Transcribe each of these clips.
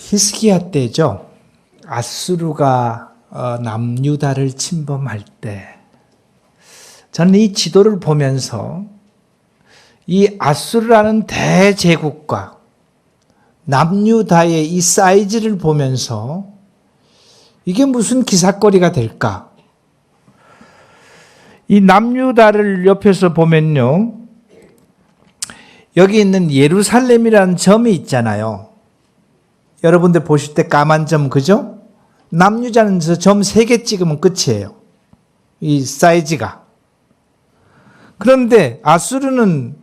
히스기야 때죠. 아수르가 남유다를 침범할 때 저는 이 지도를 보면서 이 아수르라는 대제국과 남유다의 이 사이즈를 보면서 이게 무슨 기사거리가 될까? 이 남유다를 옆에서 보면요, 여기 있는 예루살렘이라는 점이 있잖아요. 여러분들 보실 때 까만 점, 그죠? 남유다는 저 점 3개 찍으면 끝이에요. 이 사이즈가. 그런데 아수르는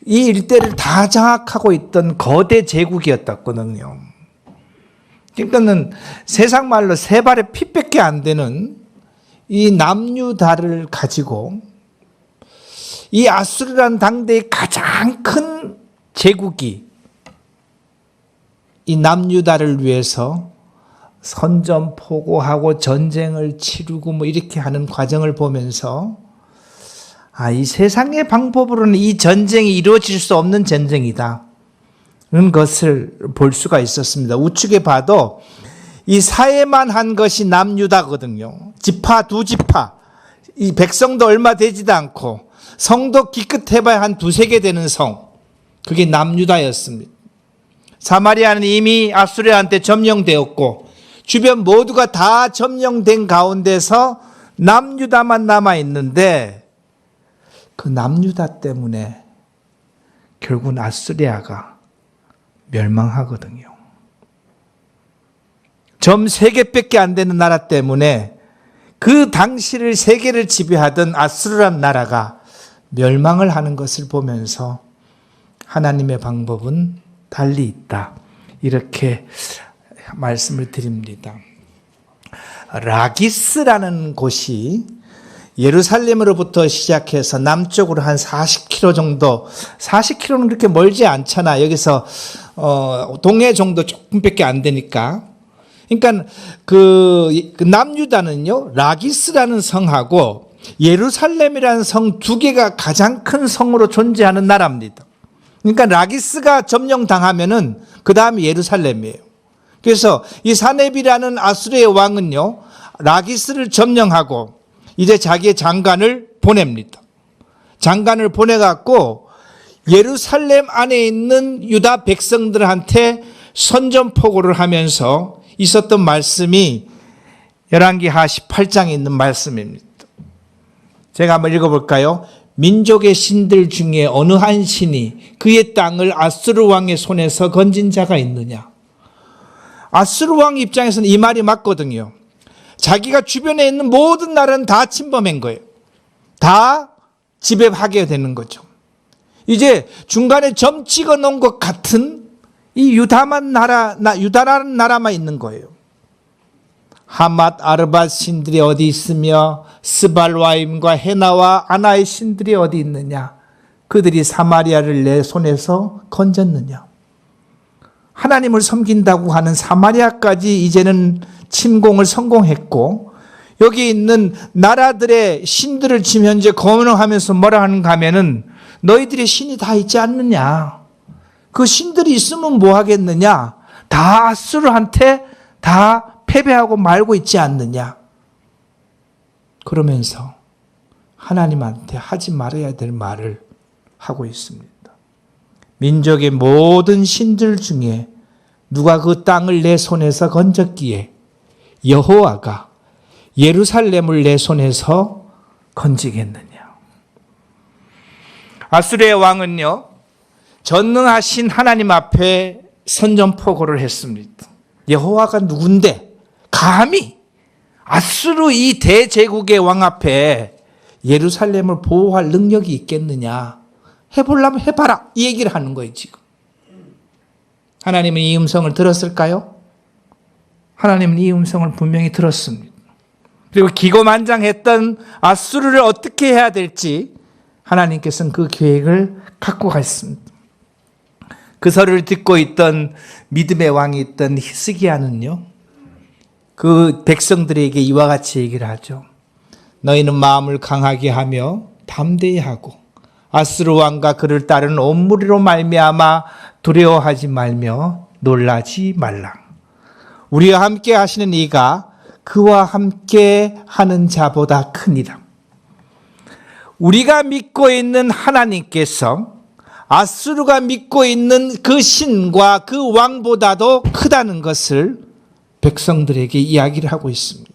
이 일대를 다 장악하고 있던 거대 제국이었거든요. 그러니까는 세상 말로 3발의 핏밖에 안 되는 이 남유다를 가지고 이 아수르라는 당대의 가장 큰 제국이 이 남유다를 위해서 선전포고하고 전쟁을 치르고 뭐 이렇게 하는 과정을 보면서 이 세상의 방법으로는 이 전쟁이 이루어질 수 없는 전쟁이다. 그런 것을 볼 수가 있었습니다. 우측에 봐도 이 사해만 한 것이 남유다거든요. 지파, 2지파. 이 백성도 얼마 되지도 않고 성도 기껏해봐야 한 2-3개 되는 성. 그게 남유다였습니다. 사마리아는 이미 아수르한테 점령되었고 주변 모두가 다 점령된 가운데서 남유다만 남아있는데 그 남유다 때문에 결국은 아수리아가 멸망하거든요. 점 3개밖에 안 되는 나라 때문에 그 당시를 세계를 지배하던 아수르란 나라가 멸망을 하는 것을 보면서 하나님의 방법은 달리 있다. 이렇게 말씀을 드립니다. 라기스라는 곳이 예루살렘으로부터 시작해서 남쪽으로 한 40km 정도, 40km는 그렇게 멀지 않잖아. 여기서 동해 정도 조금밖에 안 되니까. 그러니까 그 남유다는요, 라기스라는 성하고 예루살렘이라는 성 2개가 가장 큰 성으로 존재하는 나라입니다. 그러니까 라기스가 점령당하면은 그 다음이 예루살렘이에요. 그래서 이 사네비라는 아수르의 왕은요, 라기스를 점령하고 이제 자기의 장관을 보냅니다. 장관을 보내갖고 예루살렘 안에 있는 유다 백성들한테 선전포고를 하면서 있었던 말씀이 열왕기하 18장에 있는 말씀입니다. 제가 한번 읽어볼까요? 민족의 신들 중에 어느 한 신이 그의 땅을 아수르 왕의 손에서 건진 자가 있느냐? 아수르 왕 입장에서는 이 말이 맞거든요. 자기가 주변에 있는 모든 나라는 다 침범한 거예요. 다 지배하게 되는 거죠. 이제 중간에 점 찍어 놓은 것 같은 이 유다라는 나라만 있는 거예요. 하맛, 아르밧 신들이 어디 있으며 스발와임과 헤나와 아나의 신들이 어디 있느냐? 그들이 사마리아를 내 손에서 건졌느냐? 하나님을 섬긴다고 하는 사마리아까지 이제는 침공을 성공했고 여기 있는 나라들의 신들을 지금 현재 거론하면서 뭐라 하는가 하면은 너희들의 신이 다 있지 않느냐? 그 신들이 있으면 뭐 하겠느냐? 다 아수르한테 다 패배하고 말고 있지 않느냐? 그러면서 하나님한테 하지 말아야 될 말을 하고 있습니다. 민족의 모든 신들 중에 누가 그 땅을 내 손에서 건졌기에 여호와가 예루살렘을 내 손에서 건지겠느냐? 아수르의 왕은요, 전능하신 하나님 앞에 선전포고를 했습니다. 여호와가 누군데 감히 아수르 이 대제국의 왕 앞에 예루살렘을 보호할 능력이 있겠느냐? 해보려면 해봐라, 이 얘기를 하는 거예요. 지금 하나님은 이 음성을 들었을까요? 하나님은 이 음성을 분명히 들었습니다. 그리고 기고만장했던 아수르를 어떻게 해야 될지 하나님께서는 그 계획을 갖고 갔습니다. 그 설을 듣고 있던 믿음의 왕이 있던 히스기야는요, 그 백성들에게 이와 같이 얘기를 하죠. 너희는 마음을 강하게 하며 담대히 하고 아수르 왕과 그를 따르는 온 무리로 말미암아 두려워하지 말며 놀라지 말라. 우리와 함께 하시는 이가 그와 함께 하는 자보다 크니라. 우리가 믿고 있는 하나님께서 아수르가 믿고 있는 그 신과 그 왕보다도 크다는 것을 백성들에게 이야기를 하고 있습니다.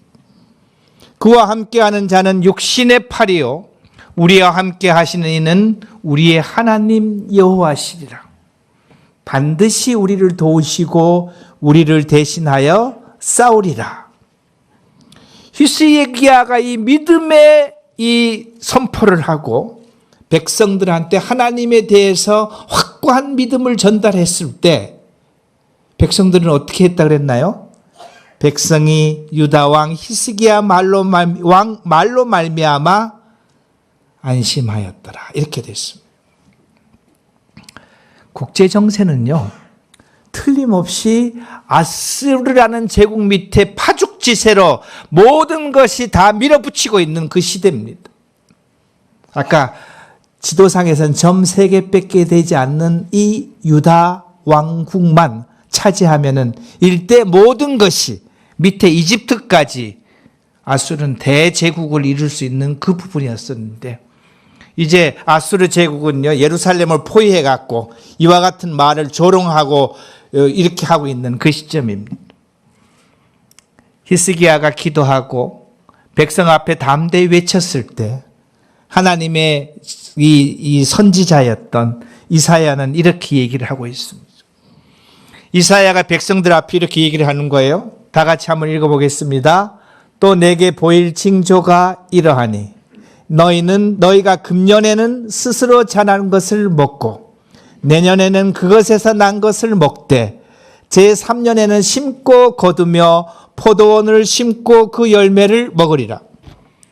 그와 함께하는 자는 육신의 팔이요 우리와 함께 하시는 이는 우리의 하나님 여호와시리라. 반드시 우리를 도우시고 우리를 대신하여 싸우리라. 히스기야가 이 믿음의 이 선포를 하고 백성들한테 하나님에 대해서 확고한 믿음을 전달했을 때 백성들은 어떻게 했다 그랬나요? 백성이 유다 왕 히스기야 말로 말미암아 안심하였더라. 이렇게 됐습니다. 국제 정세는요, 틀림없이 아수르라는 제국 밑에 파죽지세로 모든 것이 다 밀어붙이고 있는 그 시대입니다. 아까 지도상에서는 점 3개밖에 되지 않는 이 유다 왕국만 차지하면은 일대 모든 것이 밑에 이집트까지 아수르는 대제국을 이룰 수 있는 그 부분이었었는데 이제 아수르 제국은요 예루살렘을 포위해 갖고 이와 같은 말을 조롱하고 이렇게 하고 있는 그 시점입니다. 히스기야가 기도하고 백성 앞에 담대히 외쳤을 때 하나님의 이 선지자였던 이사야는 이렇게 얘기를 하고 있습니다. 이사야가 백성들 앞에 이렇게 얘기를 하는 거예요. 다 같이 한번 읽어보겠습니다. 또 내게 보일 징조가 이러하니 너희가 금년에는 스스로 자란 것을 먹고 내년에는 그것에서 난 것을 먹되 제3년에는 심고 거두며 포도원을 심고 그 열매를 먹으리라.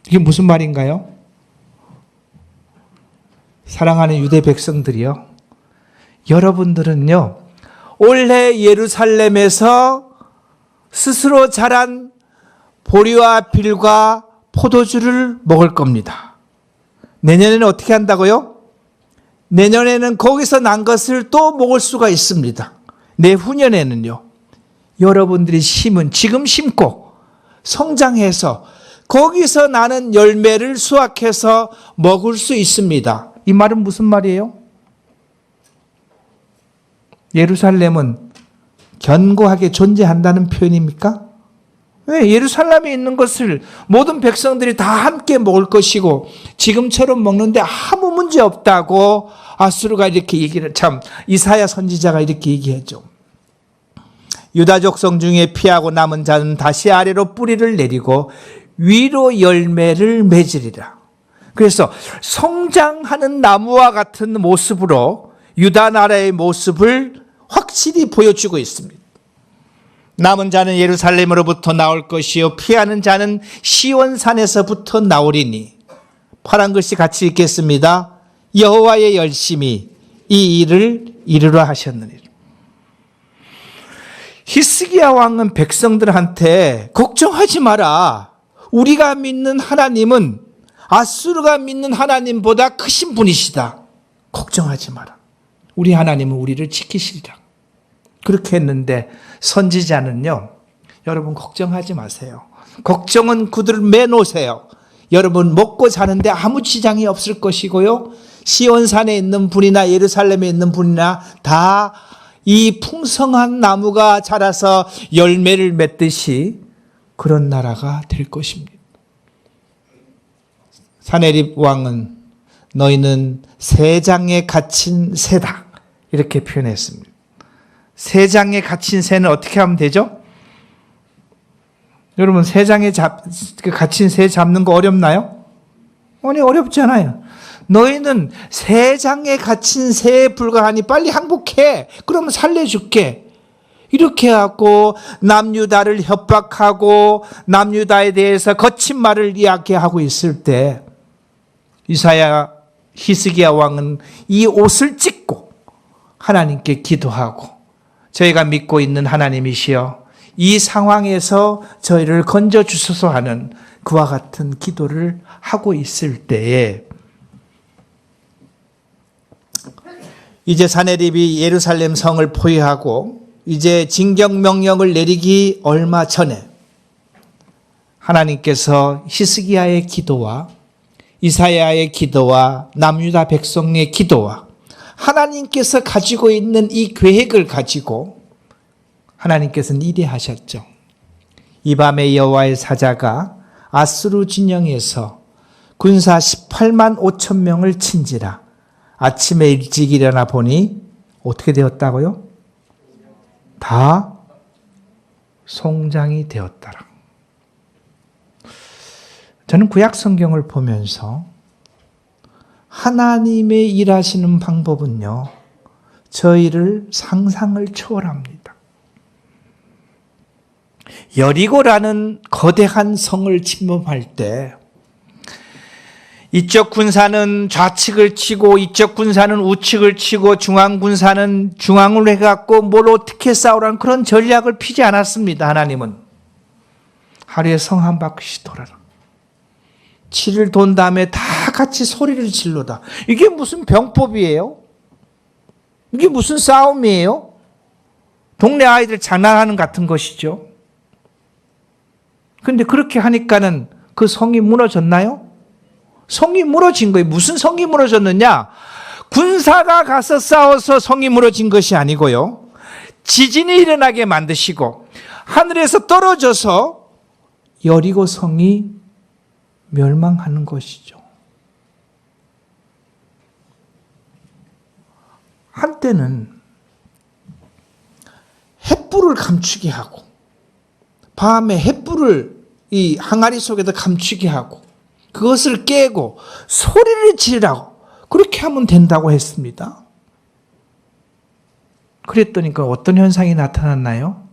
이게 무슨 말인가요? 사랑하는 유대 백성들이요, 여러분들은요 올해 예루살렘에서 스스로 자란 보리와 빌과 포도주를 먹을 겁니다. 내년에는 어떻게 한다고요? 내년에는 거기서 난 것을 또 먹을 수가 있습니다. 내후년에는요, 여러분들이 심은 지금 심고 성장해서 거기서 나는 열매를 수확해서 먹을 수 있습니다. 이 말은 무슨 말이에요? 예루살렘은 견고하게 존재한다는 표현입니까? 왜? 예루살렘에 있는 것을 모든 백성들이 다 함께 먹을 것이고 지금처럼 먹는데 아무 문제 없다고 아수르가 이렇게 얘기를, 참 이사야 선지자가 이렇게 얘기했죠. 유다 족속 중에 피하고 남은 자는 다시 아래로 뿌리를 내리고 위로 열매를 맺으리라. 그래서 성장하는 나무와 같은 모습으로 유다 나라의 모습을 확실히 보여주고 있습니다. 남은 자는 예루살렘으로부터 나올 것이요 피하는 자는 시온산에서부터 나오리니. 파란 글씨 같이 읽겠습니다. 여호와의 열심히 이 일을 이루라 하셨느니라. 히스기야 왕은 백성들한테 걱정하지 마라. 우리가 믿는 하나님은 아수르가 믿는 하나님보다 크신 분이시다. 걱정하지 마라. 우리 하나님은 우리를 지키시리라. 그렇게 했는데 선지자는요, 여러분 걱정하지 마세요. 걱정은 그들을 매놓으세요. 여러분 먹고 사는데 아무 지장이 없을 것이고요, 시온산에 있는 분이나 예루살렘에 있는 분이나 다 이 풍성한 나무가 자라서 열매를 맺듯이 그런 나라가 될 것입니다. 사네립 왕은 너희는 새 장에 갇힌 새다, 이렇게 표현했습니다. 새 장에 갇힌 새는 어떻게 하면 되죠? 여러분 새 장에 갇힌 새 잡는 거 어렵나요? 아니 어렵지 않아요. 너희는 새 장에 갇힌 새에 불과하니 빨리 항복해. 그러면 살려줄게. 이렇게 하고 남유다를 협박하고 남유다에 대해서 거친 말을 이야기하고 있을 때 이사야 히스기야 왕은 이 옷을 찢고 하나님께 기도하고 저희가 믿고 있는 하나님이시여 이 상황에서 저희를 건져주소서 하는 그와 같은 기도를 하고 있을 때에 이제 사네립이 예루살렘 성을 포위하고 이제 징격명령을 내리기 얼마 전에 하나님께서 히스기야의 기도와 이사야의 기도와 남유다 백성의 기도와 하나님께서 가지고 있는 이 계획을 가지고 하나님께서는 이래하셨죠. 이 밤에 여호와의 사자가 아수르 진영에서 군사 18만 5천 명을 친지라. 아침에 일찍 일어나 보니 어떻게 되었다고요? 다 송장이 되었더라. 저는 구약 성경을 보면서 하나님의 일하시는 방법은요, 저희를 상상을 초월합니다. 여리고라는 거대한 성을 침범할 때 이쪽 군사는 좌측을 치고 이쪽 군사는 우측을 치고 중앙 군사는 중앙을 해갖고 뭘 어떻게 싸우라는 그런 전략을 피지 않았습니다. 하나님은 하루에 성 한 바퀴씩 돌아라. 7일 돈 다음에 다 같이 소리를 질러다. 이게 무슨 병법이에요? 이게 무슨 싸움이에요? 동네 아이들 장난하는 같은 것이죠. 그런데 그렇게 하니까는 그 성이 무너졌나요? 성이 무너진 거예요. 무슨 성이 무너졌느냐? 군사가 가서 싸워서 성이 무너진 것이 아니고요. 지진이 일어나게 만드시고 하늘에서 떨어져서 여리고 성이 멸망하는 것이죠. 한때는 횃불을 감추게 하고 밤에 횃불을 이 항아리 속에다 감추게 하고 그것을 깨고 소리를 지르라고 그렇게 하면 된다고 했습니다. 그랬더니 어떤 현상이 나타났나요?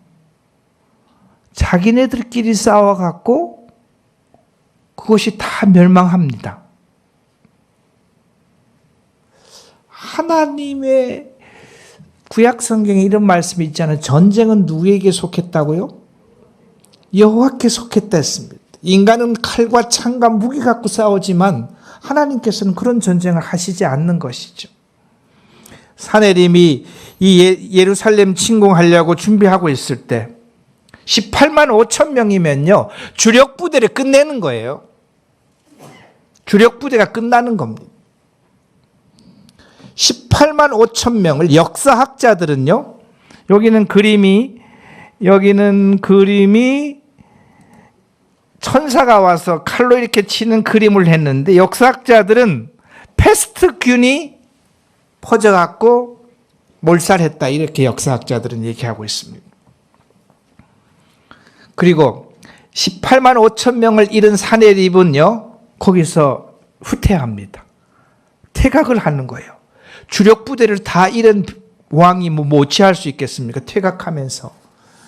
자기네들끼리 싸워갖고 그것이 다 멸망합니다. 하나님의 구약 성경에 이런 말씀이 있잖아요. 전쟁은 누구에게 속했다고요? 여호와께 속했다 했습니다. 인간은 칼과 창과 무기 갖고 싸우지만 하나님께서는 그런 전쟁을 하시지 않는 것이죠. 사내림이 이 예루살렘 침공하려고 준비하고 있을 때 18만 5천 명이면요. 주력 부대를 끝내는 거예요. 주력 부대가 끝나는 겁니다. 18만 5천 명을 역사학자들은요. 여기는 그림이 천사가 와서 칼로 이렇게 치는 그림을 했는데 역사학자들은 패스트균이 퍼져갖고 몰살했다. 이렇게 역사학자들은 얘기하고 있습니다. 그리고 18만 5천 명을 잃은 사내립은요. 거기서 후퇴합니다. 퇴각을 하는 거예요. 주력 부대를 다 잃은 왕이 뭐 어찌할 수 있겠습니까? 퇴각하면서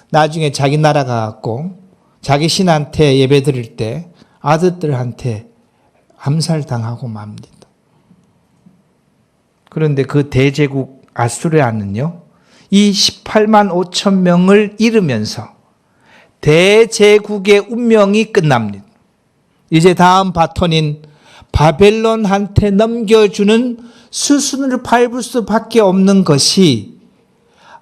나중에 자기 나라 가갖고 자기 신한테 예배 드릴 때 아들들한테 암살당하고 맙니다. 그런데 그 대제국 아수르야는요, 이 18만 5천 명을 잃으면서 대제국의 운명이 끝납니다. 이제 다음 바톤인 바벨론한테 넘겨주는 수순을 밟을 수밖에 없는 것이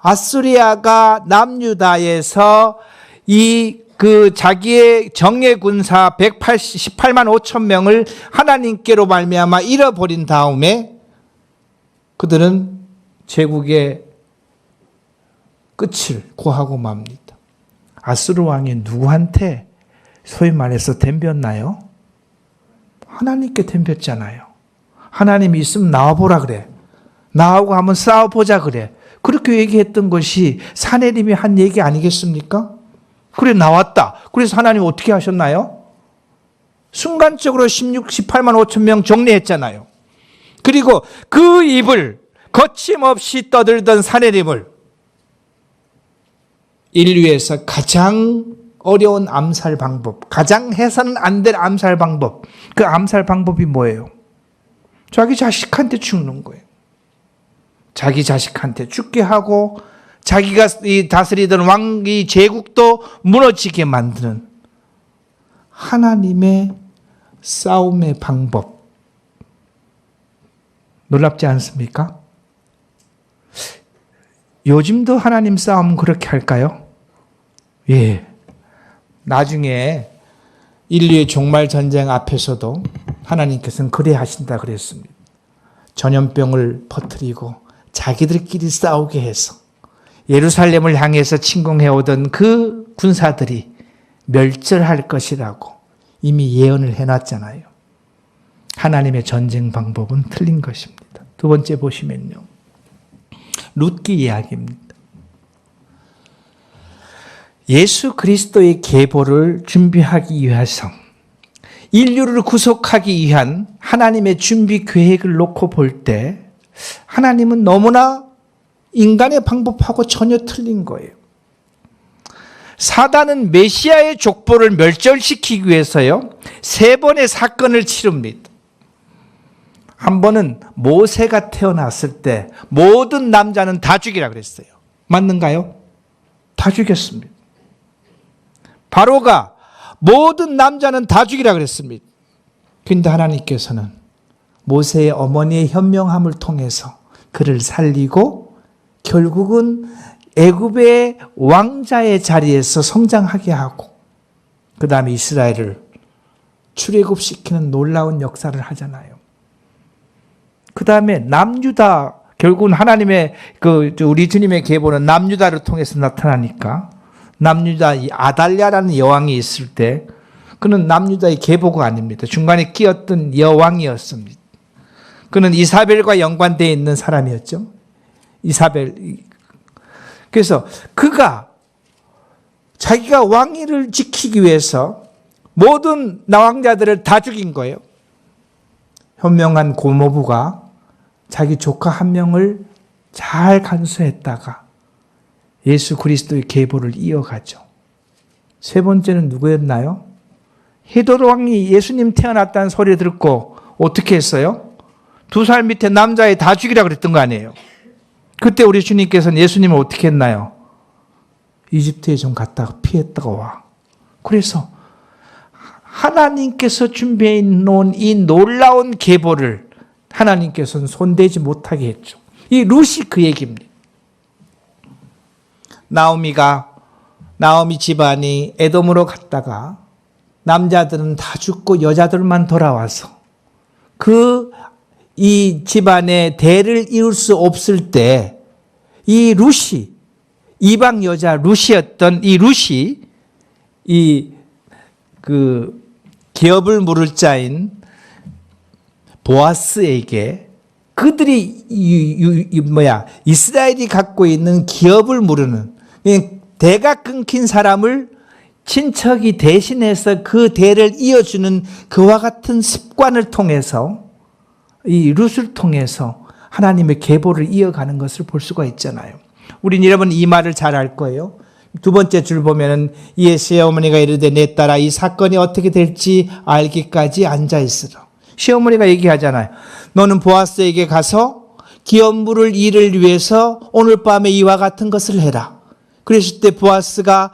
아수리아가 남유다에서 자기의 정예 군사 18만 5천 명을 하나님께로 말미암아 잃어버린 다음에 그들은 제국의 끝을 고하고 맙니다. 아수르 왕이 누구한테 소위 말해서 덤볐나요? 하나님께 덤볐잖아요. 하나님이 있으면 나와보라 그래. 나하고 한번 싸워보자 그래. 그렇게 얘기했던 것이 사내림이 한 얘기 아니겠습니까? 그래 나왔다. 그래서 하나님 어떻게 하셨나요? 순간적으로 18만 5천 명 정리했잖아요. 그리고 그 입을 거침없이 떠들던 사내림을 인류에서 가장 어려운 암살 방법, 가장 해서는 안 될 암살 방법, 그 암살 방법이 뭐예요? 자기 자식한테 죽는 거예요. 자기 자식한테 죽게 하고 자기가 다스리던 왕이 제국도 무너지게 만드는 하나님의 싸움의 방법. 놀랍지 않습니까? 요즘도 하나님 싸움 그렇게 할까요? 예. 나중에 인류의 종말 전쟁 앞에서도 하나님께서는 그래 하신다 그랬습니다. 전염병을 퍼뜨리고 자기들끼리 싸우게 해서 예루살렘을 향해서 침공해 오던 그 군사들이 멸절할 것이라고 이미 예언을 해놨잖아요. 하나님의 전쟁 방법은 틀린 것입니다. 두 번째 보시면요. 룻기 이야기입니다. 예수 그리스도의 계보를 준비하기 위해서 인류를 구속하기 위한 하나님의 준비 계획을 놓고 볼 때 하나님은 너무나 인간의 방법하고 전혀 틀린 거예요. 사단은 메시아의 족보를 멸절시키기 위해서요. 3번의 사건을 치릅니다. 한 번은 모세가 태어났을 때 모든 남자는 다 죽이라 그랬어요. 맞는가요? 다 죽였습니다. 바로가 모든 남자는 다 죽이라 그랬습니다. 그런데 하나님께서는 모세의 어머니의 현명함을 통해서 그를 살리고 결국은 애굽의 왕자의 자리에서 성장하게 하고 그 다음에 이스라엘을 출애굽시키는 놀라운 역사를 하잖아요. 그 다음에 남유다, 결국은 하나님의 우리 주님의 계보는 남유다를 통해서 나타나니까 남유다 아달랴라는 여왕이 있을 때 그는 남유다의 계보가 아닙니다. 중간에 끼었던 여왕이었습니다. 그는 이사벨과 연관되어 있는 사람이었죠. 이사벨. 그래서 그가 자기가 왕위를 지키기 위해서 모든 나왕자들을 다 죽인 거예요. 현명한 고모부가 자기 조카 한 명을 잘 간수했다가 예수 그리스도의 계보를 이어가죠. 세 번째는 누구였나요? 헤롯 왕이 예수님 태어났다는 소리 듣고 어떻게 했어요? 2살 밑에 남자애 다 죽이라 그랬던 거 아니에요? 그때 우리 주님께서는 예수님을 어떻게 했나요? 이집트에 좀 갔다가 피했다가 와. 그래서 하나님께서 준비해 놓은 이 놀라운 계보를 하나님께서는 손대지 못하게 했죠. 이 룻이 그 얘기입니다. 나오미 집안이 에돔으로 갔다가 남자들은 다 죽고 여자들만 돌아와서 이 집안의 대를 이을 수 없을 때 이 룻이 이방 여자 룻이었던 이 룻이 기업을 물을 자인 보아스에게 그들이 이스라엘이 갖고 있는 기업을 물으는 대가 끊긴 사람을 친척이 대신해서 그 대를 이어주는 그와 같은 습관을 통해서 이 룻을 통해서 하나님의 계보를 이어가는 것을 볼 수가 있잖아요. 우린 여러분 이 말을 잘 알 거예요. 두 번째 줄 보면은 이에 시어머니가 이르되 내 딸아 이 사건이 어떻게 될지 알기까지 앉아 있으라. 시어머니가 얘기하잖아요. 너는 보아스에게 가서 기업 물을 일을 위해서 오늘 밤에 이와 같은 것을 해라. 그랬을 때 보아스가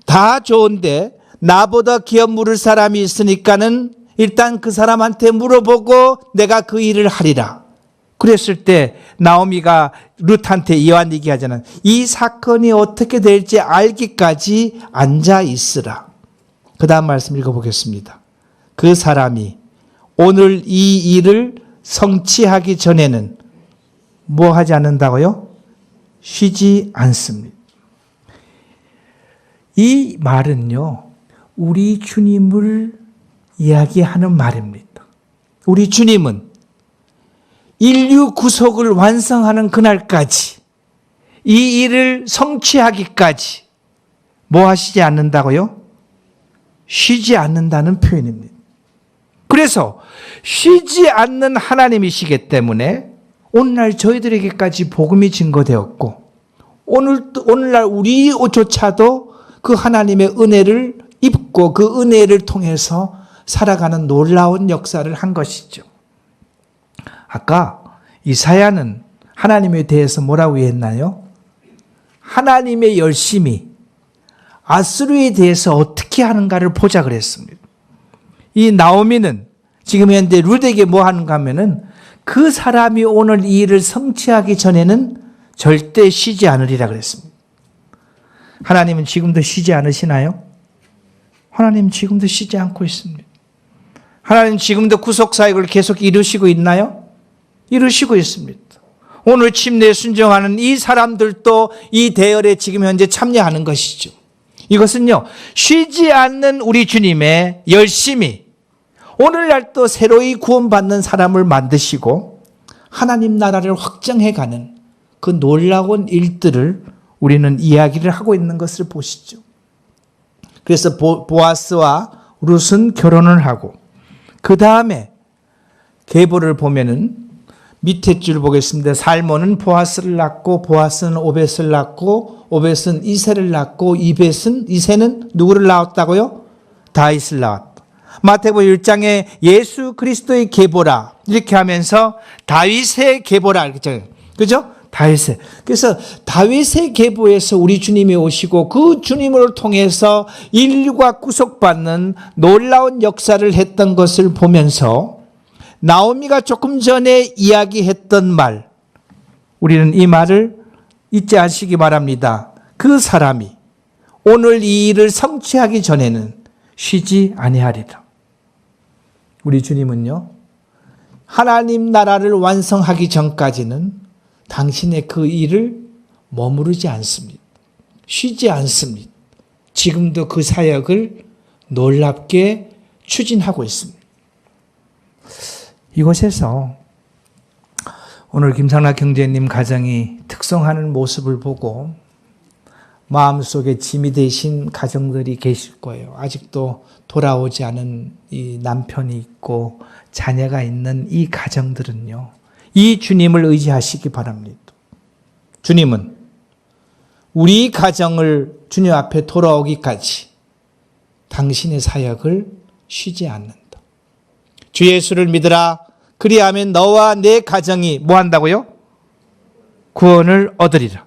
다 좋은데 나보다 기업 물을 사람이 있으니까는 일단 그 사람한테 물어보고 내가 그 일을 하리라. 그랬을 때 나오미가 룻한테 이완 얘기하잖아요. 이 사건이 어떻게 될지 알기까지 앉아 있으라. 그 다음 말씀 읽어보겠습니다. 그 사람이 오늘 이 일을 성취하기 전에는 뭐 하지 않는다고요? 쉬지 않습니다. 이 말은요, 우리 주님을 이야기하는 말입니다. 우리 주님은 인류 구속을 완성하는 그날까지 이 일을 성취하기까지 뭐 하시지 않는다고요? 쉬지 않는다는 표현입니다. 그래서 쉬지 않는 하나님이시기 때문에 오늘날 저희들에게까지 복음이 증거되었고 오늘날 우리조차도 그 하나님의 은혜를 입고 그 은혜를 통해서 살아가는 놀라운 역사를 한 것이죠. 아까 이사야는 하나님에 대해서 뭐라고 했나요? 하나님의 열심히 아수르에 대해서 어떻게 하는가를 보자 그랬습니다. 이 나오미는 지금 현재 룻에게 뭐 하는가 하면은 그 사람이 오늘 이 일을 성취하기 전에는 절대 쉬지 않으리라 그랬습니다. 하나님은 지금도 쉬지 않으시나요? 하나님 지금도 쉬지 않고 있습니다. 하나님 지금도 구속사역을 계속 이루시고 있나요? 이루시고 있습니다. 오늘 침례에 순종하는 이 사람들도 이 대열에 지금 현재 참여하는 것이죠. 이것은요, 쉬지 않는 우리 주님의 열심히 오늘날 또 새로이 구원받는 사람을 만드시고 하나님 나라를 확장해가는 그 놀라운 일들을 우리는 이야기를 하고 있는 것을 보시죠. 그래서 보아스와 룻은 결혼을 하고 그 다음에 계보를 보면은 밑에 줄 보겠습니다. 살몬은 보아스를 낳고 보아스는 오벳을 낳고 오벳은 이새를 낳고 이새는 누구를 낳았다고요? 다윗을 낳았다. 마태복음 1장에 예수 그리스도의 계보라 이렇게 하면서 다윗의 계보라 이렇게 그죠? 다윗의. 그래서 다윗의 계보에서 우리 주님이 오시고 그 주님을 통해서 인류가 구속받는 놀라운 역사를 했던 것을 보면서 나오미가 조금 전에 이야기했던 말, 우리는 이 말을 잊지 않으시기 바랍니다. 그 사람이 오늘 이 일을 성취하기 전에는 쉬지 아니하리라. 우리 주님은요, 하나님 나라를 완성하기 전까지는 당신의 그 일을 머무르지 않습니다. 쉬지 않습니다. 지금도 그 사역을 놀랍게 추진하고 있습니다. 이곳에서 오늘 김상락 형제님 가정이 특성하는 모습을 보고 마음속에 짐이 되신 가정들이 계실 거예요. 아직도 돌아오지 않은 이 남편이 있고 자녀가 있는 이 가정들은요, 이 주님을 의지하시기 바랍니다. 주님은 우리 가정을 주님 앞에 돌아오기까지 당신의 사역을 쉬지 않는다. 주 예수를 믿으라. 그리하면 너와 내 가정이 뭐 한다고요? 구원을 얻으리라.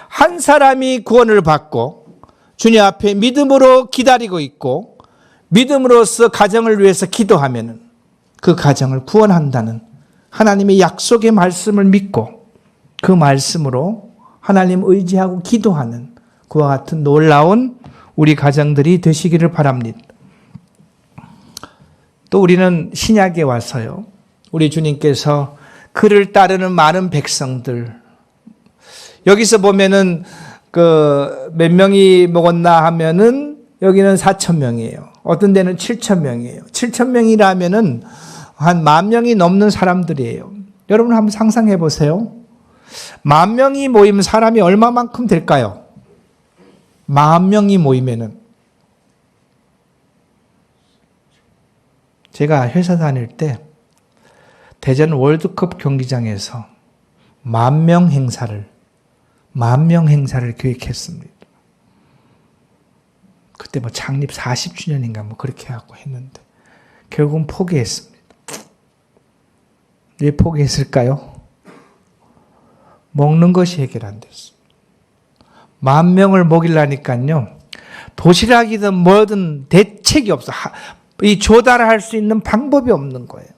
한 사람이 구원을 받고 주님 앞에 믿음으로 기다리고 있고 믿음으로써 가정을 위해서 기도하면 그 가정을 구원한다는 하나님의 약속의 말씀을 믿고 그 말씀으로 하나님 의지하고 기도하는 그와 같은 놀라운 우리 가정들이 되시기를 바랍니다. 또 우리는 신약에 와서요, 우리 주님께서 그를 따르는 많은 백성들, 여기서 보면은 몇 명이 먹었나 하면은 여기는 4,000명이에요. 어떤 데는 7,000명이에요. 7,000명이라면은 한 10,000명이 넘는 사람들이에요. 여러분 한번 상상해 보세요. 10,000명이 모이면 사람이 얼마만큼 될까요? 10,000명이 모이면은, 제가 회사 다닐 때 대전 월드컵 경기장에서 10,000명 행사를 기획했습니다. 그때 뭐 창립 40주년인가 뭐 그렇게 하고 했는데 결국은 포기했습니다. 왜 포기했을까요? 먹는 것이 해결 안 됐습니다. 10,000명을 먹이려니까요, 도시락이든 뭐든 대책이 없어. 이 조달할 수 있는 방법이 없는 거예요.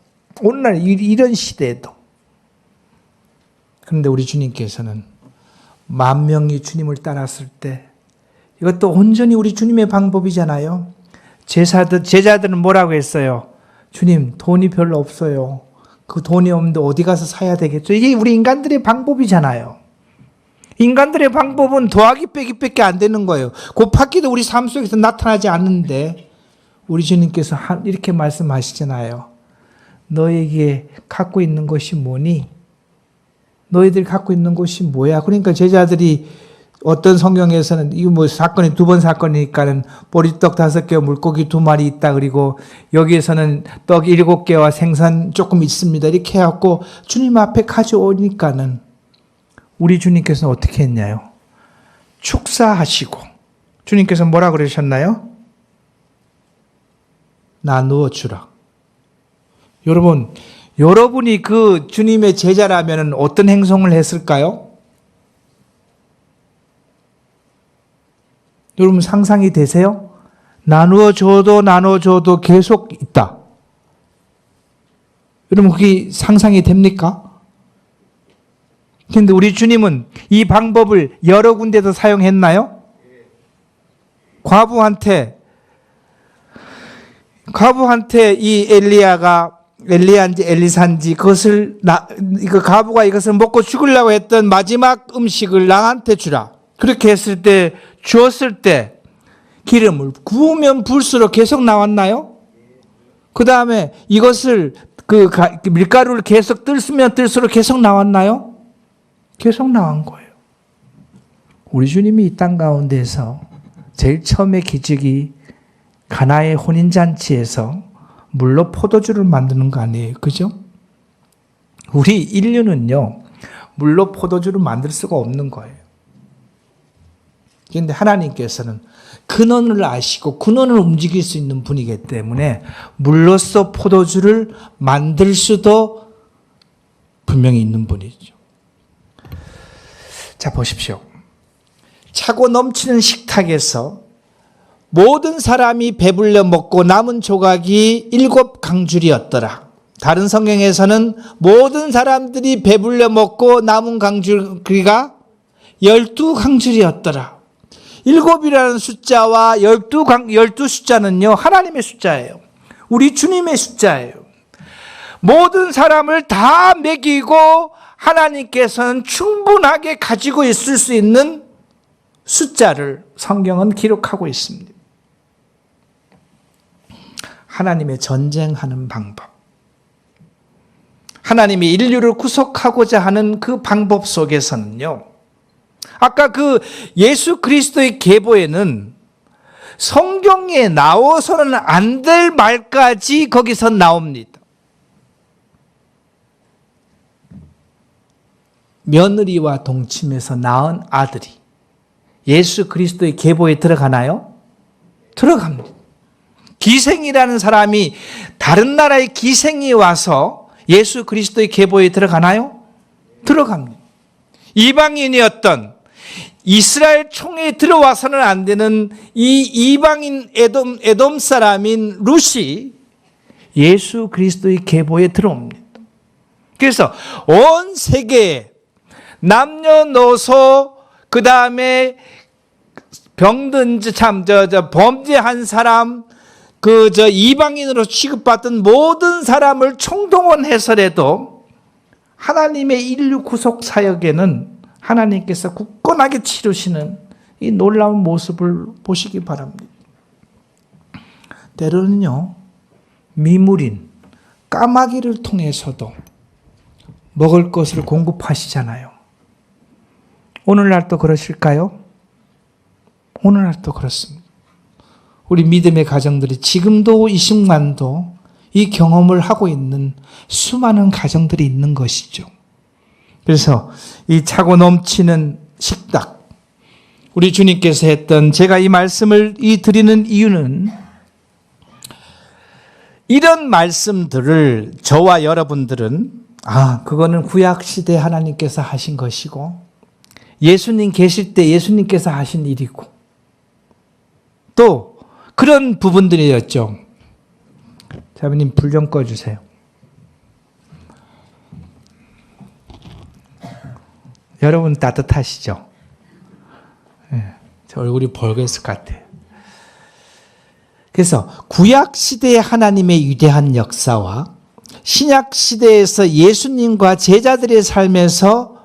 오늘날 이런 시대에도. 그런데 우리 주님께서는 10,000명이 주님을 따랐을 때 이것도 온전히 우리 주님의 방법이잖아요. 제자들은 뭐라고 했어요? 주님, 돈이 별로 없어요. 그 돈이 없는데 어디 가서 사야 되겠죠? 이게 우리 인간들의 방법이잖아요. 인간들의 방법은 더하기 빼기밖에 안 되는 거예요. 곱하기도 우리 삶 속에서 나타나지 않는데 우리 주님께서 이렇게 말씀하시잖아요. 너에게 갖고 있는 것이 뭐니? 너희들 갖고 있는 것이 뭐야? 그러니까 제자들이 어떤 성경에서는 이거 뭐 사건이 2번 사건이니까는 보리떡 5개, 물고기 2마리 있다. 그리고 여기에서는 떡 7개와 생선 조금 있습니다. 이렇게 해갖고 주님 앞에 가져오니까는 우리 주님께서는 어떻게 했냐요? 축사하시고 주님께서 뭐라 그러셨나요? 나누어 주라. 여러분이 그 주님의 제자라면 어떤 행동을 했을까요? 여러분 상상이 되세요? 나누어 줘도 계속 있다. 여러분 그게 상상이 됩니까? 근데 우리 주님은 이 방법을 여러 군데도 사용했나요? 과부한테 이 엘리야인지 엘리사인지 그 과부가 이것을 먹고 죽으려고 했던 마지막 음식을 나한테 주라. 그렇게 했을 때, 주었을 때 기름을 구우면 부을수록 계속 나왔나요? 그 다음에 이것을 밀가루를 계속 뜰수면 뜰수록 계속 나왔나요? 계속 나온 거예요. 우리 주님이 이 땅 가운데서 제일 처음에 기적이 가나의 혼인잔치에서 물로 포도주를 만드는 거 아니에요. 그죠? 우리 인류는요, 물로 포도주를 만들 수가 없는 거예요. 그런데 하나님께서는 근원을 아시고 근원을 움직일 수 있는 분이기 때문에 물로써 포도주를 만들 수도 분명히 있는 분이죠. 자, 보십시오. 차고 넘치는 식탁에서 모든 사람이 배불려 먹고 남은 조각이 7강줄이었더라. 다른 성경에서는 모든 사람들이 배불려 먹고 남은 강줄기가 12강줄이었더라. 7이라는 숫자와 12 숫자는요, 하나님의 숫자예요. 우리 주님의 숫자예요. 모든 사람을 다 먹이고 하나님께서는 충분하게 가지고 있을 수 있는 숫자를 성경은 기록하고 있습니다. 하나님의 전쟁하는 방법, 하나님이 인류를 구속하고자 하는 그 방법 속에서는요, 아까 그 예수 그리스도의 계보에는 성경에 나와서는 안 될 말까지 거기서 나옵니다. 며느리와 동침해서 낳은 아들이 예수 그리스도의 계보에 들어가나요? 들어갑니다. 기생이라는 사람이 다른 나라의 기생이 와서 예수 그리스도의 계보에 들어가나요? 들어갑니다. 이방인이었던 이스라엘 총회에 들어와서는 안 되는 이 이방인 에돔 사람인 룻이 예수 그리스도의 계보에 들어옵니다. 그래서 온 세계에 남녀노소, 그 다음에 병든 범죄한 사람, 이방인으로 취급받던 모든 사람을 총동원해서라도 하나님의 인류 구속 사역에는 하나님께서 굳건하게 치르시는 이 놀라운 모습을 보시기 바랍니다. 때로는요, 미물인 까마귀를 통해서도 먹을 것을 공급하시잖아요. 오늘날도 그러실까요? 오늘날도 그렇습니다. 우리 믿음의 가정들이 지금도 이 순간도 이 경험을 하고 있는 수많은 가정들이 있는 것이죠. 그래서 이 차고 넘치는 식탁, 우리 주님께서 했던, 제가 이 말씀을 드리는 이유는 이런 말씀들을 저와 여러분들은 그거는 구약시대 하나님께서 하신 것이고 예수님 계실 때 예수님께서 하신 일이고 또 그런 부분들이었죠. 자매님 불 좀 꺼주세요. 여러분 따뜻하시죠? 네, 저 얼굴이 벌겋을 것 같아요. 그래서 구약시대의 하나님의 위대한 역사와 신약시대에서 예수님과 제자들의 삶에서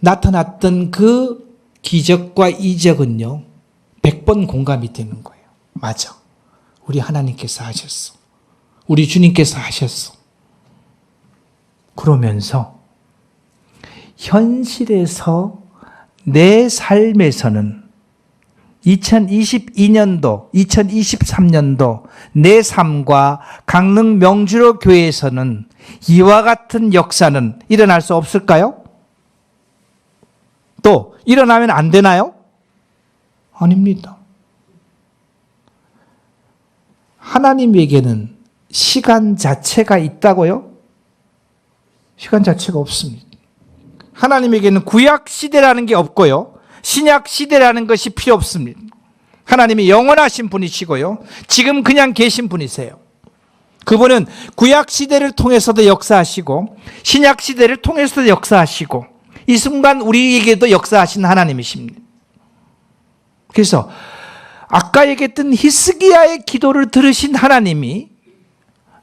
나타났던 그 기적과 이적은요, 100번 공감이 되는 거예요. 맞아. 우리 하나님께서 하셨어. 우리 주님께서 하셨어. 그러면서 현실에서 내 삶에서는 2022년도, 2023년도 내 삶과 강릉 명주로 교회에서는 이와 같은 역사는 일어날 수 없을까요? 또 일어나면 안 되나요? 아닙니다. 하나님에게는 시간 자체가 있다고요? 시간 자체가 없습니다. 하나님에게는 구약 시대라는 게 없고요, 신약 시대라는 것이 필요 없습니다. 하나님이 영원하신 분이시고요, 지금 그냥 계신 분이세요. 그분은 구약 시대를 통해서도 역사하시고 신약 시대를 통해서도 역사하시고 이 순간 우리에게도 역사하신 하나님이십니다. 그래서 아까 얘기했던 히스기야의 기도를 들으신 하나님이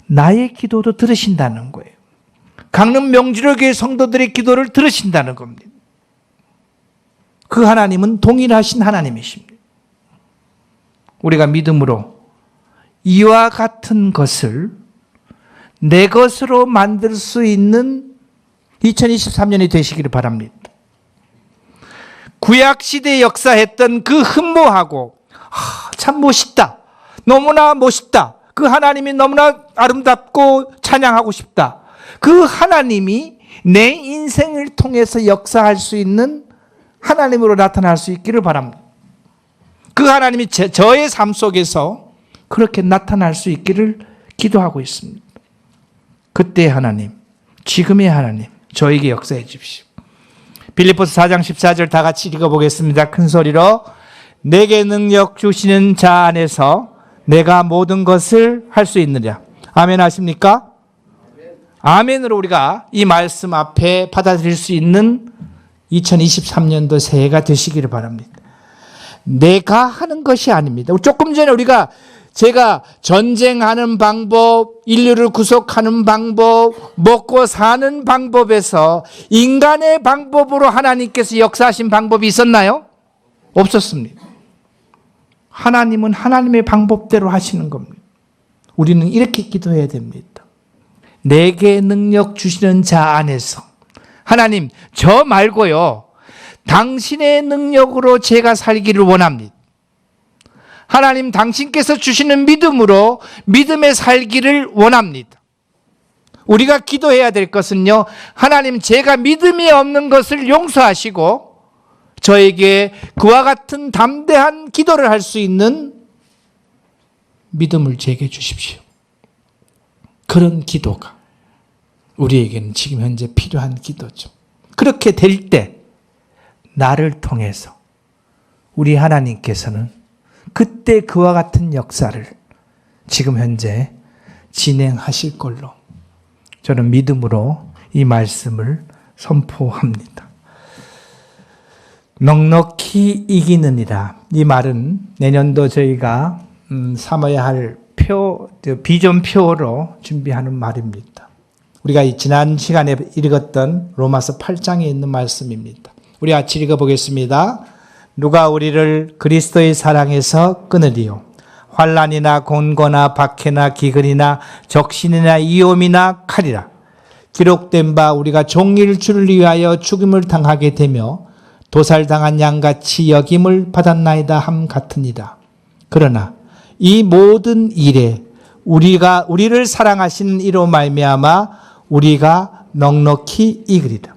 나의 기도도 들으신다는 거예요. 강릉 명주로교회 성도들의 기도를 들으신다는 겁니다. 그 하나님은 동일하신 하나님이십니다. 우리가 믿음으로 이와 같은 것을 내 것으로 만들 수 있는 2023년이 되시기를 바랍니다. 구약시대에 역사했던 그 흠모하고 참 멋있다, 너무나 멋있다, 그 하나님이 너무나 아름답고 찬양하고 싶다, 그 하나님이 내 인생을 통해서 역사할 수 있는 하나님으로 나타날 수 있기를 바랍니다. 그 하나님이 저의 삶 속에서 그렇게 나타날 수 있기를 기도하고 있습니다. 그때의 하나님, 지금의 하나님, 저에게 역사해 주십시오. 빌립보서 4장 14절 다 같이 읽어보겠습니다. 큰 소리로. 내게 능력 주시는 자 안에서 내가 모든 것을 할 수 있느냐. 아멘 하십니까? 아멘으로 우리가 이 말씀 앞에 받아들일 수 있는 2023년도 새해가 되시기를 바랍니다. 내가 하는 것이 아닙니다. 조금 전에 제가 전쟁하는 방법, 인류를 구속하는 방법, 먹고 사는 방법에서 인간의 방법으로 하나님께서 역사하신 방법이 있었나요? 없었습니다. 하나님은 하나님의 방법대로 하시는 겁니다. 우리는 이렇게 기도해야 됩니다. 내게 능력 주시는 자 안에서, 하나님, 저 말고요, 당신의 능력으로 제가 살기를 원합니다. 하나님, 당신께서 주시는 믿음으로 믿음에 살기를 원합니다. 우리가 기도해야 될 것은요, 하나님, 제가 믿음이 없는 것을 용서하시고 저에게 그와 같은 담대한 기도를 할 수 있는 믿음을 제게 주십시오. 그런 기도가 우리에게는 지금 현재 필요한 기도죠. 그렇게 될 때 나를 통해서 우리 하나님께서는 그때 그와 같은 역사를 지금 현재 진행하실 걸로 저는 믿음으로 이 말씀을 선포합니다. 넉넉히 이기느니라. 이 말은 내년도 저희가 삼아야 할 비전표로 준비하는 말입니다. 우리가 지난 시간에 읽었던 로마서 8장에 있는 말씀입니다. 우리 같이 읽어보겠습니다. 누가 우리를 그리스도의 사랑에서 끊으리요? 환난이나 곤고나 박해나 기근이나 적신이나 위험이나 칼이라. 기록된 바 우리가 종일 주를 위하여 죽임을 당하게 되며 도살당한 양같이 여김을 받았나이다 함 같으니라. 그러나 이 모든 일에 우리를 사랑하시는 이로 말미암아 우리가 넉넉히 이기리라.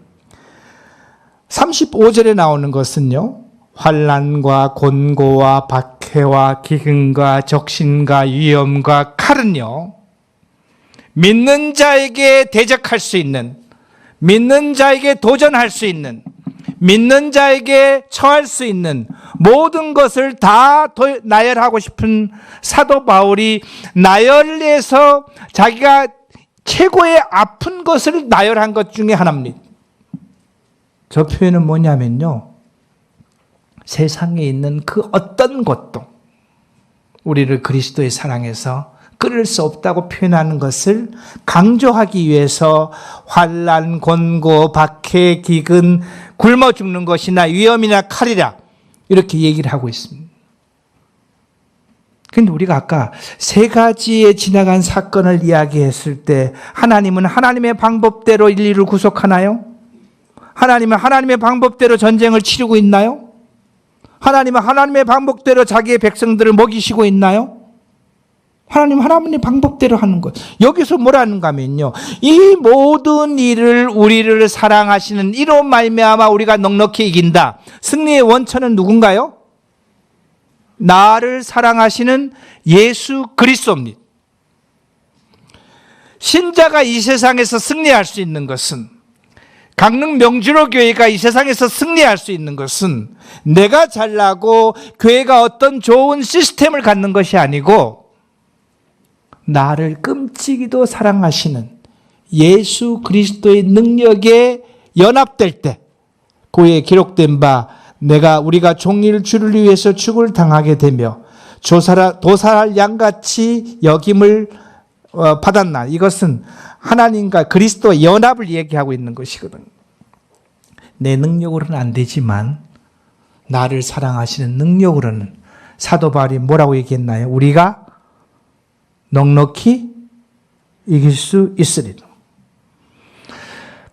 35절에 나오는 것은요, 환난과 곤고와 박해와 기근과 적신과 위험과 칼은요, 믿는 자에게 대적할 수 있는, 믿는 자에게 도전할 수 있는, 믿는 자에게 처할 수 있는 모든 것을 다 나열하고 싶은 사도 바울이 나열해서 자기가 최고의 아픈 것을 나열한 것 중에 하나입니다. 저 표현은 뭐냐면요, 세상에 있는 그 어떤 것도 우리를 그리스도의 사랑에서 끊을 수 없다고 표현하는 것을 강조하기 위해서 환난, 곤고, 박해, 기근, 굶어 죽는 것이나 위험이나 칼이라 이렇게 얘기를 하고 있습니다. 그런데 우리가 아까 세 가지의 지나간 사건을 이야기했을 때 하나님은 하나님의 방법대로 인류를 구속하나요? 하나님은 하나님의 방법대로 전쟁을 치르고 있나요? 하나님은 하나님의 방법대로 자기의 백성들을 먹이시고 있나요? 하나님은 하나님의 방법대로 하는 것. 여기서 뭐라는가 하면요, 이 모든 일을 우리를 사랑하시는 이로 말미암아 우리가 넉넉히 이긴다. 승리의 원천은 누군가요? 나를 사랑하시는 예수 그리스도입니다. 신자가 이 세상에서 승리할 수 있는 것은, 강릉 명주로 교회가 이 세상에서 승리할 수 있는 것은 내가 잘나고 교회가 어떤 좋은 시스템을 갖는 것이 아니고 나를 끔찍이도 사랑하시는 예수 그리스도의 능력에 연합될 때, 고에 기록된 바 내가 우리가 종일 주를 위해서 죽을 당하게 되며 도살할 양같이 여김을 받았나. 이것은 하나님과 그리스도의 연합을 얘기하고 있는 것이거든요. 내 능력으로는 안 되지만 나를 사랑하시는 능력으로는 사도 바울이 뭐라고 얘기했나요? 우리가 넉넉히 이길 수 있으리라.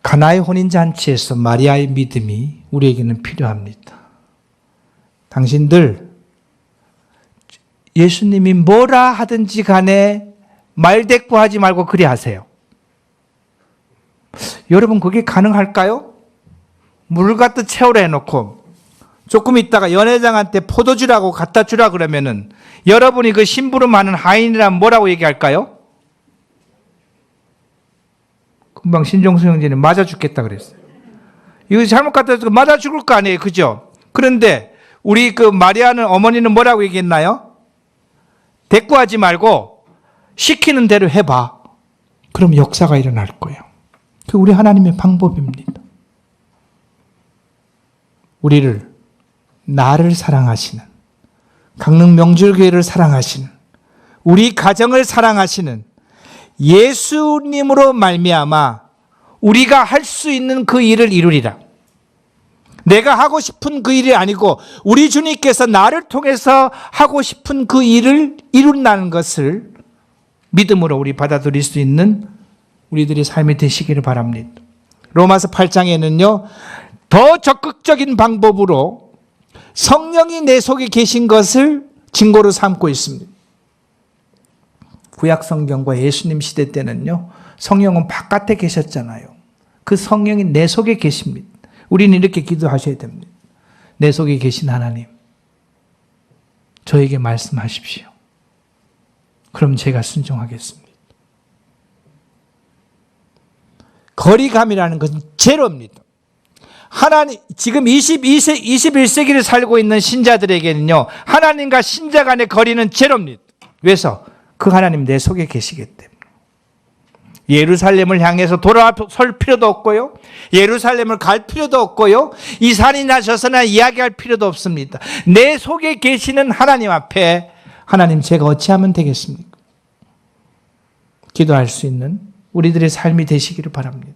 가나의 혼인잔치에서 마리아의 믿음이 우리에게는 필요합니다. 당신들 예수님이 뭐라 하든지 간에 말대꾸하지 말고 그리 하세요. 여러분 그게 가능할까요? 물 갖다 채우라 해놓고 조금 있다가 연회장한테 포도주라고 갖다 주라 그러면은 여러분이 그 심부름하는 하인이란 뭐라고 얘기할까요? 금방 신종수 형제는 맞아 죽겠다 그랬어요. 이거 잘못 갖다 줘서 맞아 죽을 거 아니에요. 그죠? 그런데 우리 그 마리아는 어머니는 뭐라고 얘기했나요? 대꾸하지 말고 시키는 대로 해봐. 그럼 역사가 일어날 거예요. 그 우리 하나님의 방법입니다. 우리를 나를 사랑하시는 강릉 명줄교회를 사랑하시는 우리 가정을 사랑하시는 예수님으로 말미암아 우리가 할 수 있는 그 일을 이루리라. 내가 하고 싶은 그 일이 아니고 우리 주님께서 나를 통해서 하고 싶은 그 일을 이룬다는 것을 믿음으로 우리 받아들일 수 있는 우리들의 삶이 되시기를 바랍니다. 로마서 8장에는요. 더 적극적인 방법으로 성령이 내 속에 계신 것을 증거로 삼고 있습니다. 구약 성경과 예수님 시대 때는요. 성령은 바깥에 계셨잖아요. 그 성령이 내 속에 계십니다. 우리는 이렇게 기도하셔야 됩니다. 내 속에 계신 하나님, 저에게 말씀하십시오. 그럼 제가 순종하겠습니다. 거리감이라는 것은 제로입니다. 하나님, 지금 21세기를 살고 있는 신자들에게는요, 하나님과 신자 간의 거리는 제로입니다. 왜서? 그 하나님 내 속에 계시기 때문에. 예루살렘을 향해서 돌아설 필요도 없고요. 예루살렘을 갈 필요도 없고요. 이 산이나 저 산이나 이야기할 필요도 없습니다. 내 속에 계시는 하나님 앞에 하나님 제가 어찌하면 되겠습니까? 기도할 수 있는 우리들의 삶이 되시기를 바랍니다.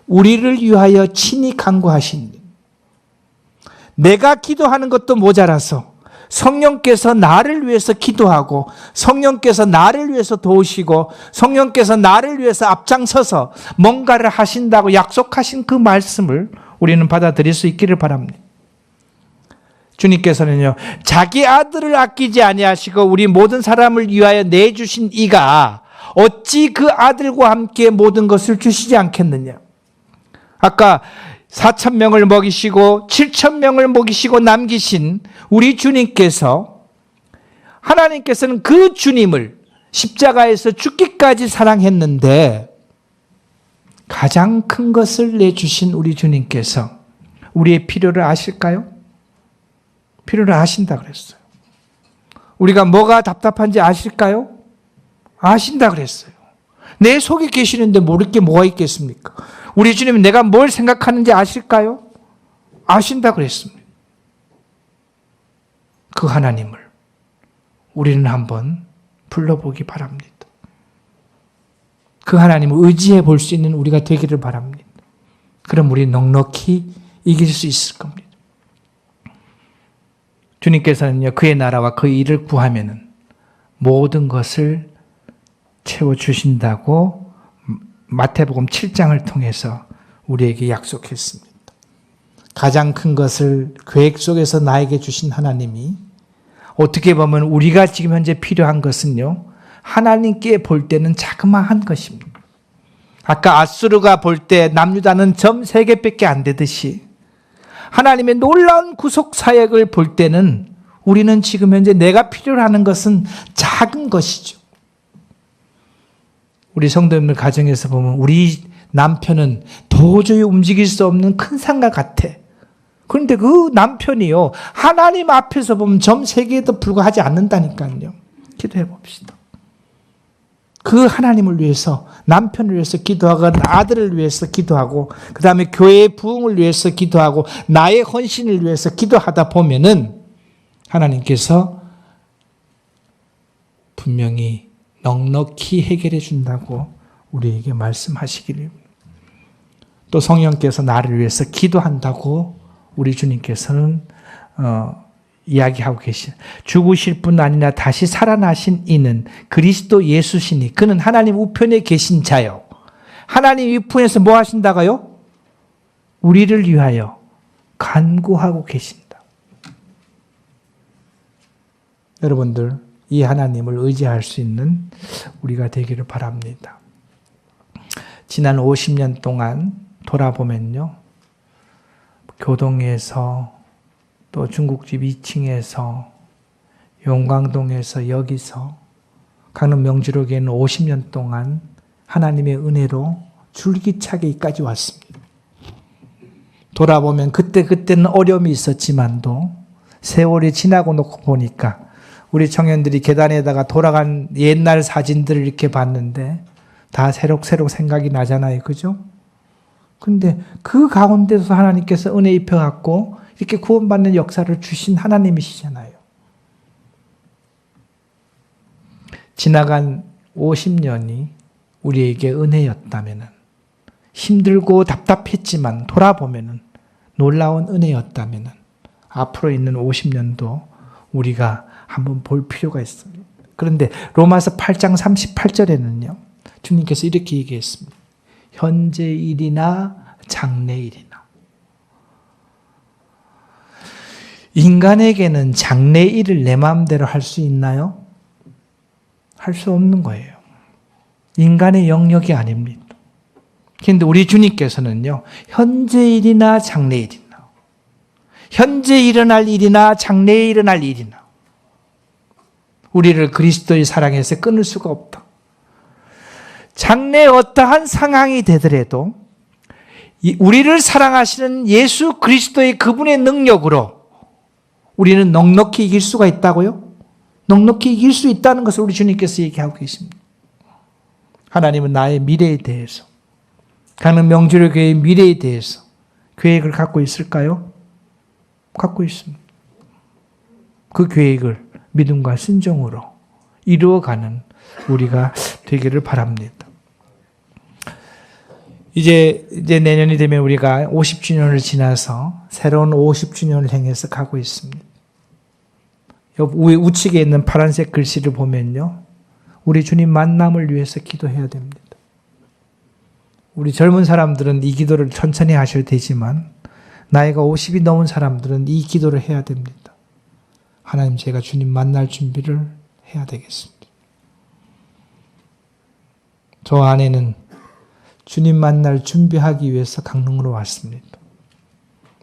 우리를 위하여 친히 간구하신 님. 내가 기도하는 것도 모자라서 성령께서 나를 위해서 기도하고 성령께서 나를 위해서 도우시고 성령께서 나를 위해서 앞장서서 뭔가를 하신다고 약속하신 그 말씀을 우리는 받아들일 수 있기를 바랍니다. 주님께서는요, 자기 아들을 아끼지 아니하시고 우리 모든 사람을 위하여 내주신 이가 어찌 그 아들과 함께 모든 것을 주시지 않겠느냐. 아까 4,000명을 먹이시고 7,000명을 먹이시고 남기신 우리 주님께서, 하나님께서는 그 주님을 십자가에서 죽기까지 사랑했는데 가장 큰 것을 내주신 우리 주님께서 우리의 필요를 아실까요? 필요를 아신다 그랬어요. 우리가 뭐가 답답한지 아실까요? 아신다 그랬어요. 내 속에 계시는데 모를 게 뭐가 있겠습니까? 우리 주님은 내가 뭘 생각하는지 아실까요? 아신다 그랬습니다. 그 하나님을 우리는 한번 불러보기 바랍니다. 그 하나님을 의지해 볼 수 있는 우리가 되기를 바랍니다. 그럼 우리 넉넉히 이길 수 있을 겁니다. 주님께서는요, 그의 나라와 그 일을 구하면은 모든 것을 채워주신다고 마태복음 7장을 통해서 우리에게 약속했습니다. 가장 큰 것을 계획 속에서 나에게 주신 하나님이, 어떻게 보면 우리가 지금 현재 필요한 것은요, 하나님께 볼 때는 자그마한 것입니다. 아까 아수르가 볼 때 남유다는 점 3개밖에 안 되듯이 하나님의 놀라운 구속 사역을 볼 때는 우리는 지금 현재 내가 필요로 하는 것은 작은 것이죠. 우리 성도님들 가정에서 보면 우리 남편은 도저히 움직일 수 없는 큰 산과 같아. 그런데 그 남편이요, 하나님 앞에서 보면 점 3개에도 불과하지 않는다니까요. 기도해 봅시다. 그 하나님을 위해서, 남편을 위해서 기도하고, 아들을 위해서 기도하고, 그 다음에 교회의 부흥을 위해서 기도하고, 나의 헌신을 위해서 기도하다 보면은 하나님께서 분명히 넉넉히 해결해 준다고 우리에게 말씀하시기를. 또 성령께서 나를 위해서 기도한다고 우리 주님께서는 이야기하고 계시죠. 죽으실 뿐 아니라 다시 살아나신 이는 그리스도 예수시니 그는 하나님 우편에 계신 자요. 하나님 우편에서 뭐 하신다고요? 우리를 위하여 간구하고 계신다. 여러분들, 이 하나님을 의지할 수 있는 우리가 되기를 바랍니다. 지난 50년 동안 돌아보면요, 교동에서, 또 중국집 2층에서, 용광동에서, 여기서, 강릉 명주로교회는 50년 동안 하나님의 은혜로 줄기차게 여기까지 왔습니다. 돌아보면 그때는 어려움이 있었지만도 세월이 지나고 놓고 보니까 우리 청년들이 계단에다가 돌아간 옛날 사진들을 이렇게 봤는데 다 새록새록 생각이 나잖아요. 그죠? 근데 그 가운데서 하나님께서 은혜 입혀갖고 이렇게 구원받는 역사를 주신 하나님이시잖아요. 지나간 50년이 우리에게 은혜였다면, 힘들고 답답했지만 돌아보면 놀라운 은혜였다면 앞으로 있는 50년도 우리가 한번 볼 필요가 있습니다. 그런데 로마서 8장 38절에는요. 주님께서 이렇게 얘기했습니다. 현재 일이나 장래 일이나. 인간에게는 장래 일을 내 마음대로 할 수 있나요? 할 수 없는 거예요. 인간의 영역이 아닙니다. 그런데 우리 주님께서는요. 현재 일이나 장래 일이나, 현재 일어날 일이나 장래에 일어날 일이나 우리를 그리스도의 사랑에서 끊을 수가 없다. 장래에 어떠한 상황이 되더라도 우리를 사랑하시는 예수 그리스도의 그분의 능력으로 우리는 넉넉히 이길 수가 있다고요? 넉넉히 이길 수 있다는 것을 우리 주님께서 얘기하고 계십니다. 하나님은 나의 미래에 대해서, 강릉 명주로교회의 미래에 대해서 계획을 갖고 있을까요? 갖고 있습니다. 그 계획을 믿음과 순종으로 이루어가는 우리가 되기를 바랍니다. 이제 내년이 되면 우리가 50주년을 지나서 새로운 50주년을 향해서 가고 있습니다. 우측에 있는 파란색 글씨를 보면요. 우리 주님 만남을 위해서 기도해야 됩니다. 우리 젊은 사람들은 이 기도를 천천히 하셔도 되지만 나이가 50이 넘은 사람들은 이 기도를 해야 됩니다. 하나님, 제가 주님 만날 준비를 해야 되겠습니다. 저 아내는 주님 만날 준비하기 위해서 강릉으로 왔습니다.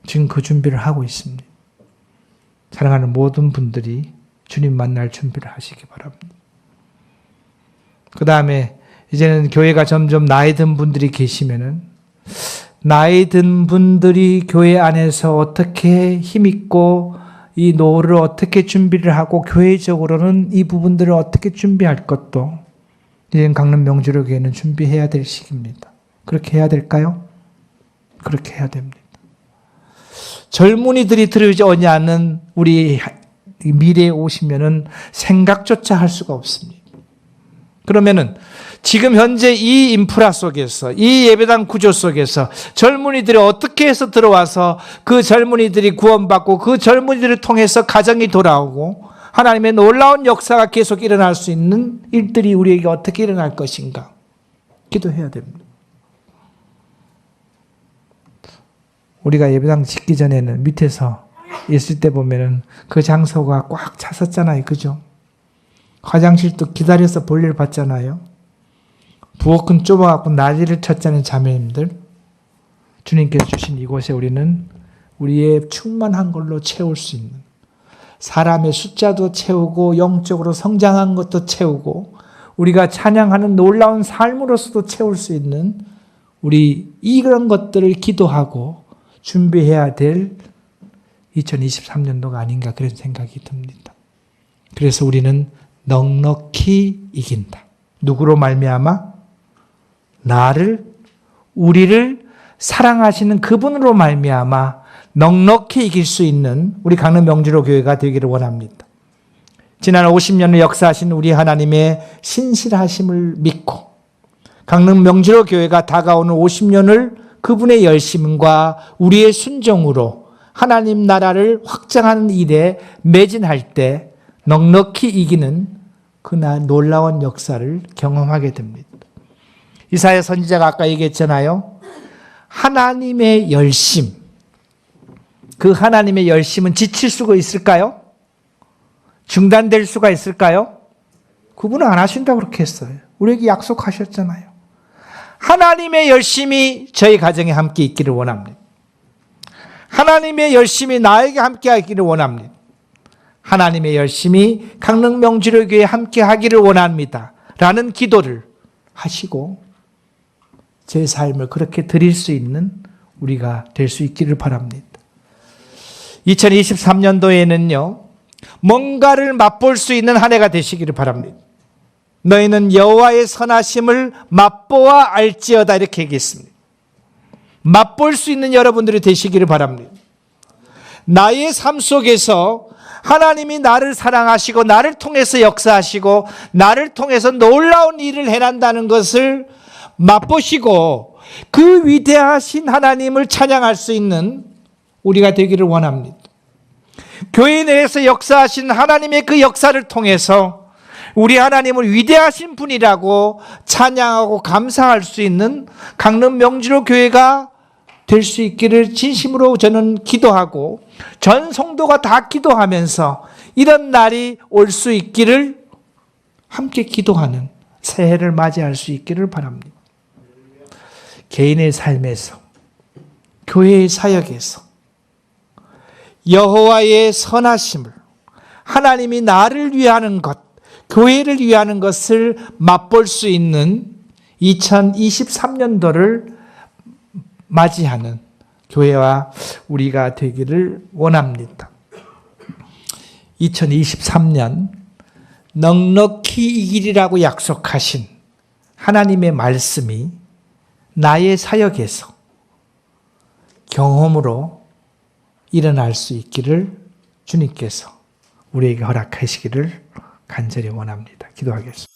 지금 그 준비를 하고 있습니다. 사랑하는 모든 분들이 주님 만날 준비를 하시기 바랍니다. 그 다음에 이제는 교회가 점점 나이 든 분들이 계시면은 나이 든 분들이 교회 안에서 어떻게 힘있고 이 노후를 어떻게 준비를 하고 교회적으로는 이 부분들을 어떻게 준비할 것도 이제는 강릉 명주로교회는 준비해야 될 시기입니다. 그렇게 해야 될까요? 그렇게 해야 됩니다. 젊은이들이 들어오지 않는 우리 미래에 오시면은 생각조차 할 수가 없습니다. 그러면은 지금 현재 이 인프라 속에서, 이 예배당 구조 속에서 젊은이들이 어떻게 해서 들어와서 그 젊은이들이 구원받고 그 젊은이들을 통해서 가정이 돌아오고 하나님의 놀라운 역사가 계속 일어날 수 있는 일들이 우리에게 어떻게 일어날 것인가 기도해야 됩니다. 우리가 예배당 짓기 전에는 밑에서 있을 때 보면은 그 장소가 꽉 찼었잖아요. 그죠? 화장실도 기다려서 볼일 봤잖아요. 부엌은 좁아갖고 난리를 쳤잖아요. 자매님들. 주님께서 주신 이곳에 우리는 우리의 충만한 걸로 채울 수 있는, 사람의 숫자도 채우고 영적으로 성장한 것도 채우고 우리가 찬양하는 놀라운 삶으로서도 채울 수 있는 우리 이런 것들을 기도하고 준비해야 될 2023년도가 아닌가 그런 생각이 듭니다. 그래서 우리는 넉넉히 이긴다. 누구로 말미암아? 우리를 사랑하시는 그분으로 말미암아 넉넉히 이길 수 있는 우리 강릉 명주로 교회가 되기를 원합니다. 지난 50년을 역사하신 우리 하나님의 신실하심을 믿고 강릉 명주로 교회가 다가오는 50년을 그분의 열심과 우리의 순종으로 하나님 나라를 확장하는 일에 매진할 때 넉넉히 이기는 그날 놀라운 역사를 경험하게 됩니다. 이사야 선지자가 아까 얘기했잖아요. 하나님의 열심, 그 하나님의 열심은 지칠 수가 있을까요? 중단될 수가 있을까요? 그분은 안 하신다고 그렇게 했어요. 우리에게 약속하셨잖아요. 하나님의 열심이 저희 가정에 함께 있기를 원합니다. 하나님의 열심이 나에게 함께 하기를 원합니다. 하나님의 열심이 강릉 명주로교회에 함께 하기를 원합니다. 라는 기도를 하시고 제 삶을 그렇게 드릴 수 있는 우리가 될 수 있기를 바랍니다. 2023년도에는요. 뭔가를 맛볼 수 있는 한 해가 되시기를 바랍니다. 너희는 여호와의 선하심을 맛보아 알지어다 이렇게 얘기했습니다. 맛볼 수 있는 여러분들이 되시기를 바랍니다. 나의 삶 속에서 하나님이 나를 사랑하시고 나를 통해서 역사하시고 나를 통해서 놀라운 일을 해낸다는 것을 맛보시고 그 위대하신 하나님을 찬양할 수 있는 우리가 되기를 원합니다. 교회 내에서 역사하신 하나님의 그 역사를 통해서 우리 하나님을 위대하신 분이라고 찬양하고 감사할 수 있는 강릉 명주로 교회가 될 수 있기를 진심으로 저는 기도하고 전 성도가 다 기도하면서 이런 날이 올 수 있기를 함께 기도하는 새해를 맞이할 수 있기를 바랍니다. 개인의 삶에서, 교회의 사역에서 여호와의 선하심을, 하나님이 나를 위하는 것, 교회를 위하는 것을 맛볼 수 있는 2023년도를 맞이하는 교회와 우리가 되기를 원합니다. 2023년 넉넉히 이기리라고 약속하신 하나님의 말씀이 나의 사역에서 경험으로 일어날 수 있기를 주님께서 우리에게 허락하시기를 간절히 원합니다. 기도하겠습니다.